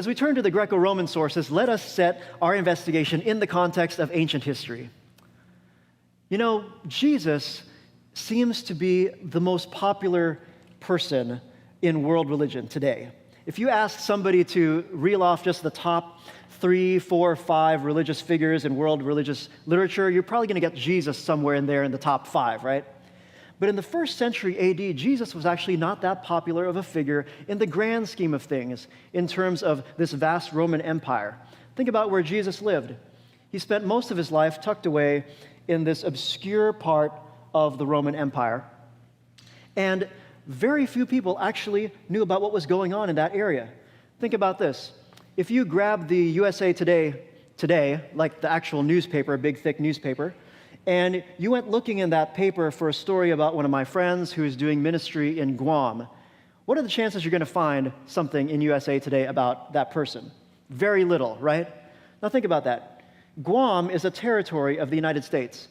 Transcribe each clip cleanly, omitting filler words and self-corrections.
As we turn to the Greco-Roman sources, let us set our investigation in the context of ancient history. You know, Jesus seems to be the most popular person in world religion today. If you ask somebody to reel off just the top 3, 4, 5 religious figures in world religious literature, you're probably going to get Jesus somewhere in there in the top 5, right? But in the first century AD, Jesus was actually not that popular of a figure in the grand scheme of things in terms of this vast Roman Empire. Think about where Jesus lived. He spent most of his life tucked away in this obscure part of the Roman Empire. And very few people actually knew about what was going on in that area. Think about this. If you grab the USA Today, like the actual newspaper, a big, thick newspaper, and you went looking in that paper for a story about one of my friends who is doing ministry in Guam, what are the chances you're going to find something in USA Today about that person? Very little, right? Now think about that. Guam is a territory of the United States.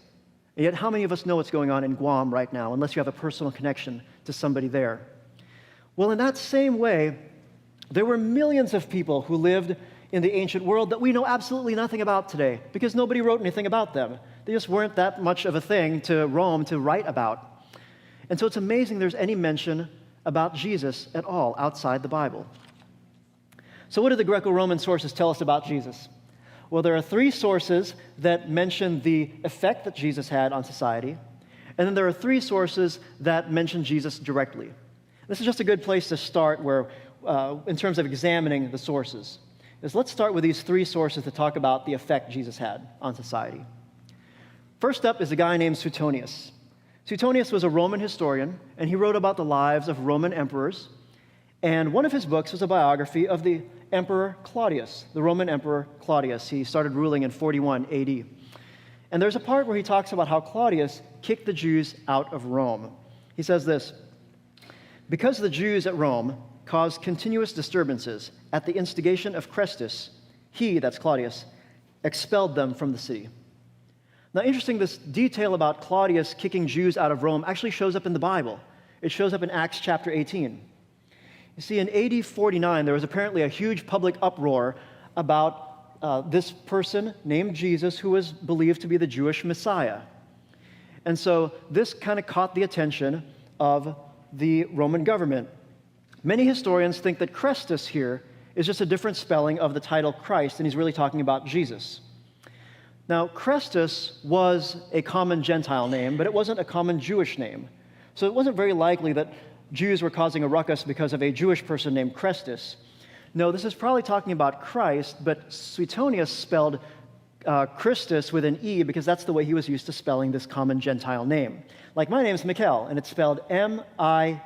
And yet how many of us know what's going on in Guam right now, unless you have a personal connection to somebody there? Well, in that same way, there were millions of people who lived in the ancient world that we know absolutely nothing about today because nobody wrote anything about them. They just weren't that much of a thing to Rome to write about. And so it's amazing there's any mention about Jesus at all outside the Bible. So what do the Greco-Roman sources tell us about Jesus? Well, there are 3 sources that mention the effect that Jesus had on society, and then there are 3 sources that mention Jesus directly. This is just a good place to start in terms of examining the sources. Let's start with these 3 sources to talk about the effect Jesus had on society. First up is a guy named Suetonius. Suetonius was a Roman historian, and he wrote about the lives of Roman emperors. And one of his books was a biography of the Emperor Claudius, the Roman Emperor Claudius. He started ruling in 41 AD. And there's a part where he talks about how Claudius kicked the Jews out of Rome. He says this, "Because the Jews at Rome caused continuous disturbances at the instigation of Chrestus, he," that's Claudius, "expelled them from the city." Now, interesting, this detail about Claudius kicking Jews out of Rome actually shows up in the Bible. It shows up in Acts chapter 18. You see, in AD 49, there was apparently a huge public uproar about this person named Jesus who was believed to be the Jewish Messiah. And so this kind of caught the attention of the Roman government. Many historians think that Chrestus here is just a different spelling of the title Christ, and he's really talking about Jesus. Now, Chrestus was a common Gentile name, but it wasn't a common Jewish name. So it wasn't very likely that Jews were causing a ruckus because of a Jewish person named Chrestus. No, this is probably talking about Christ, but Suetonius spelled Christus with an E because that's the way he was used to spelling this common Gentile name. Like my name's Mikel, and it's spelled M-I-K-E-L.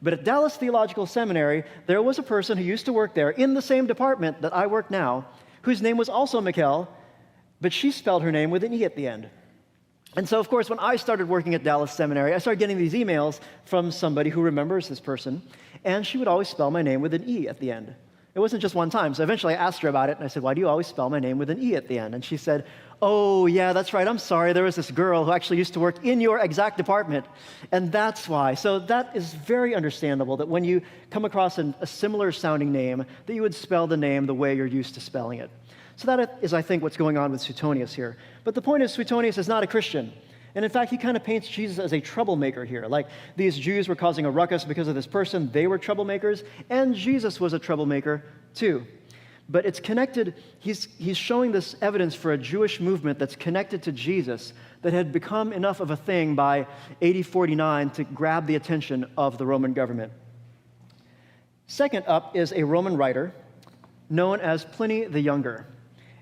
But at Dallas Theological Seminary, there was a person who used to work there in the same department that I work now, whose name was also Mikel, but she spelled her name with an E at the end. And so, of course, when I started working at Dallas Seminary, I started getting these emails from somebody who remembers this person, and she would always spell my name with an E at the end. It wasn't just one time. So eventually I asked her about it, and I said, "Why do you always spell my name with an E at the end?" And she said, "Oh, yeah, that's right. I'm sorry. There was this girl who actually used to work in your exact department, and that's why." So that is very understandable that when you come across a similar sounding name, that you would spell the name the way you're used to spelling it. So that is, I think, what's going on with Suetonius here. But the point is, Suetonius is not a Christian. And in fact, he kind of paints Jesus as a troublemaker here. Like these Jews were causing a ruckus because of this person. They were troublemakers. And Jesus was a troublemaker too. But it's connected. He's showing this evidence for a Jewish movement that's connected to Jesus that had become enough of a thing by AD 49 to grab the attention of the Roman government. Second up is a Roman writer known as Pliny the Younger.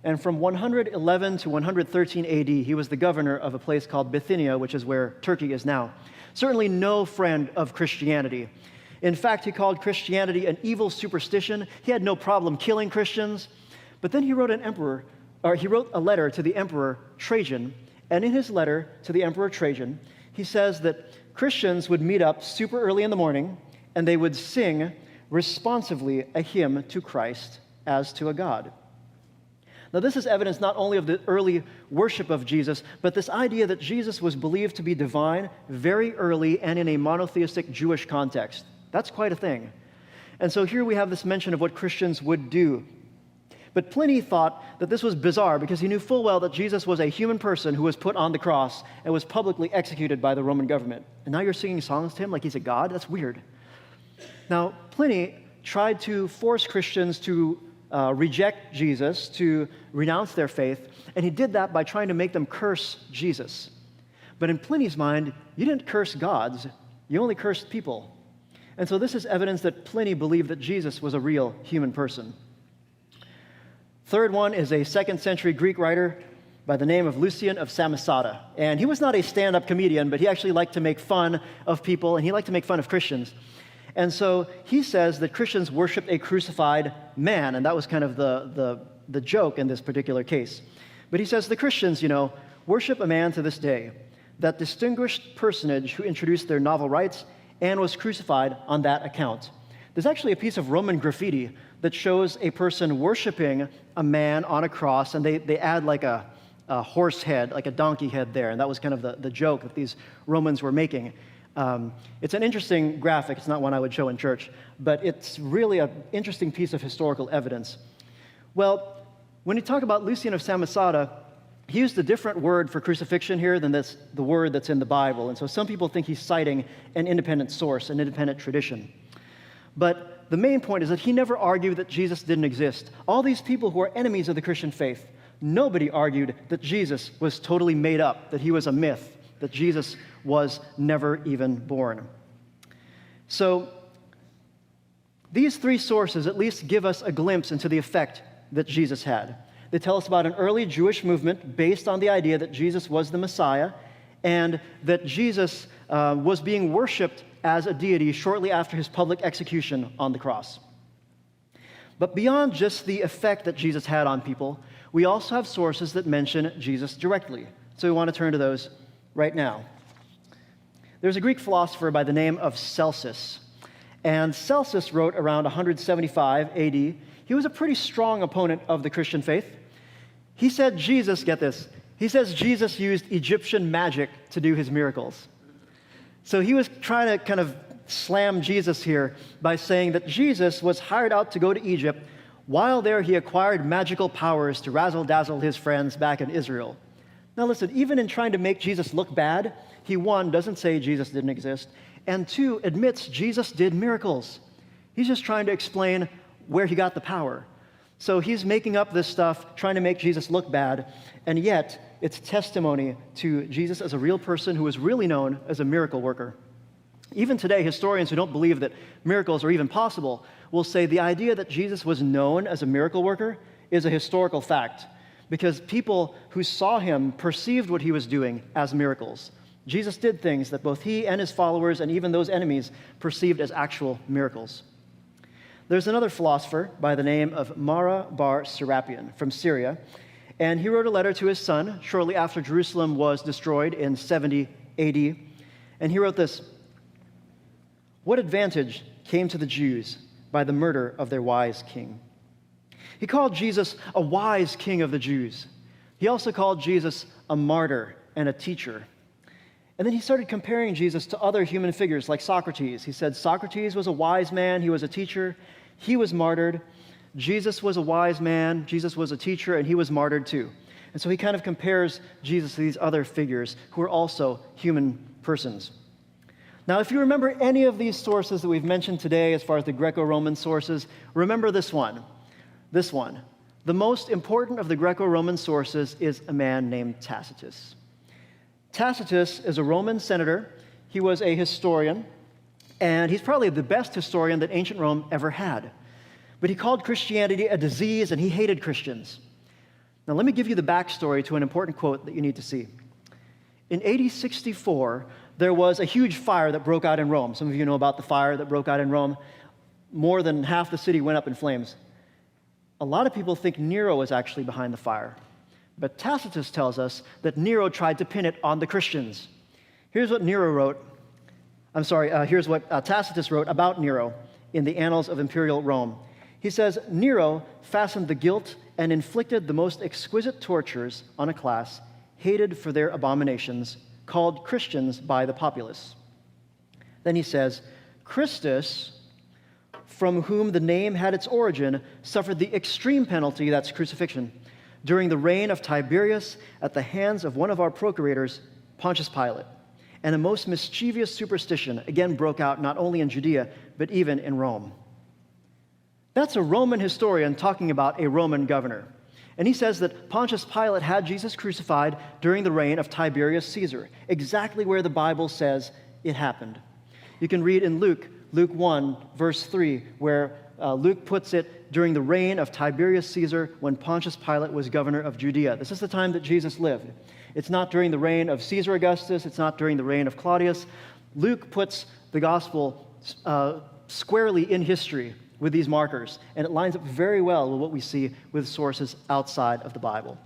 And from 111 to 113 AD, he was the governor of a place called Bithynia, which is where Turkey is now. Certainly no friend of Christianity. In fact, he called Christianity an evil superstition. He had no problem killing Christians. But then he wrote a letter to the Emperor Trajan. And in his letter to the Emperor Trajan, he says that Christians would meet up super early in the morning, and they would sing responsively a hymn to Christ as to a god. Now, this is evidence not only of the early worship of Jesus, but this idea that Jesus was believed to be divine very early and in a monotheistic Jewish context. That's quite a thing. And so here we have this mention of what Christians would do. But Pliny thought that this was bizarre because he knew full well that Jesus was a human person who was put on the cross and was publicly executed by the Roman government. And now you're singing songs to him like he's a god? That's weird. Now, Pliny tried to force Christians to reject Jesus, to renounce their faith, and he did that by trying to make them curse Jesus. But in Pliny's mind, you didn't curse gods, you only cursed people. And so this is evidence that Pliny believed that Jesus was a real human person. Third one is a 2nd century Greek writer by the name of Lucian of Samosata. And he was not a stand-up comedian, but he actually liked to make fun of people, and he liked to make fun of Christians. And so he says that Christians worshiped a crucified man, and that was kind of the joke in this particular case. But he says the Christians, worship a man to this day, that distinguished personage who introduced their novel rites and was crucified on that account. There's actually a piece of Roman graffiti that shows a person worshiping a man on a cross, and they add like a horse head, like a donkey head there, and that was kind of the joke that these Romans were making. It's an interesting graphic. It's not one I would show in church, but it's really an interesting piece of historical evidence. Well, when you talk about Lucian of Samosata, he used a different word for crucifixion here than the word that's in the Bible, and so some people think he's citing an independent source, an independent tradition. But the main point is that he never argued that Jesus didn't exist. All these people who are enemies of the Christian faith, nobody argued that Jesus was totally made up, that he was a myth, that Jesus was never even born. So these three sources at least give us a glimpse into the effect that Jesus had. They tell us about an early Jewish movement based on the idea that Jesus was the Messiah and that Jesus was being worshipped as a deity shortly after his public execution on the cross. But beyond just the effect that Jesus had on people, we also have sources that mention Jesus directly. So we want to turn to those right now. There's a Greek philosopher by the name of Celsus, and Celsus wrote around 175 AD. He was a pretty strong opponent of the Christian faith. He said Jesus, get this, he says Jesus used Egyptian magic to do his miracles. So he was trying to kind of slam Jesus here by saying that Jesus was hired out to go to Egypt. While there, he acquired magical powers to razzle-dazzle his friends back in Israel. Now listen, even in trying to make Jesus look bad, he, one, doesn't say Jesus didn't exist, and two, admits Jesus did miracles. He's just trying to explain where he got the power. So he's making up this stuff, trying to make Jesus look bad, and yet it's testimony to Jesus as a real person who was really known as a miracle worker. Even today, historians who don't believe that miracles are even possible will say the idea that Jesus was known as a miracle worker is a historical fact, because people who saw him perceived what he was doing as miracles. Jesus did things that both he and his followers and even those enemies perceived as actual miracles. There's another philosopher by the name of Mara bar Serapion from Syria, and he wrote a letter to his son shortly after Jerusalem was destroyed in 70 AD, and he wrote this: "What advantage came to the Jews by the murder of their wise king?" He called Jesus a wise king of the Jews. He also called Jesus a martyr and a teacher. And then he started comparing Jesus to other human figures like Socrates. He said Socrates was a wise man, he was a teacher, he was martyred. Jesus was a wise man, Jesus was a teacher, and he was martyred too. And so he kind of compares Jesus to these other figures who are also human persons. Now, if you remember any of these sources that we've mentioned today as far as the Greco-Roman sources, remember this one. This one. The most important of the Greco-Roman sources is a man named Tacitus. Tacitus is a Roman senator. He was a historian, and he's probably the best historian that ancient Rome ever had. But he called Christianity a disease, and he hated Christians. Now, let me give you the backstory to an important quote that you need to see. In AD 64, there was a huge fire that broke out in Rome. Some of you know about the fire that broke out in Rome. More than half the city went up in flames. A lot of people think Nero was actually behind the fire. But Tacitus tells us that Nero tried to pin it on the Christians. Here's what here's what Tacitus wrote about Nero in the Annals of Imperial Rome. He says, "Nero fastened the guilt and inflicted the most exquisite tortures on a class hated for their abominations, called Christians by the populace." Then he says, "Christus, from whom the name had its origin, suffered the extreme penalty, that's crucifixion, during the reign of Tiberius at the hands of one of our procurators, Pontius Pilate. And a most mischievous superstition again broke out not only in Judea, but even in Rome. That's a Roman historian talking about a Roman governor. And he says that Pontius Pilate had Jesus crucified during the reign of Tiberius Caesar, exactly where the Bible says it happened. You can read in Luke 1, verse 3, where Luke puts it during the reign of Tiberius Caesar when Pontius Pilate was governor of Judea. This is the time that Jesus lived. It's not during the reign of Caesar Augustus. It's not during the reign of Claudius. Luke puts the gospel squarely in history with these markers, and it lines up very well with what we see with sources outside of the Bible.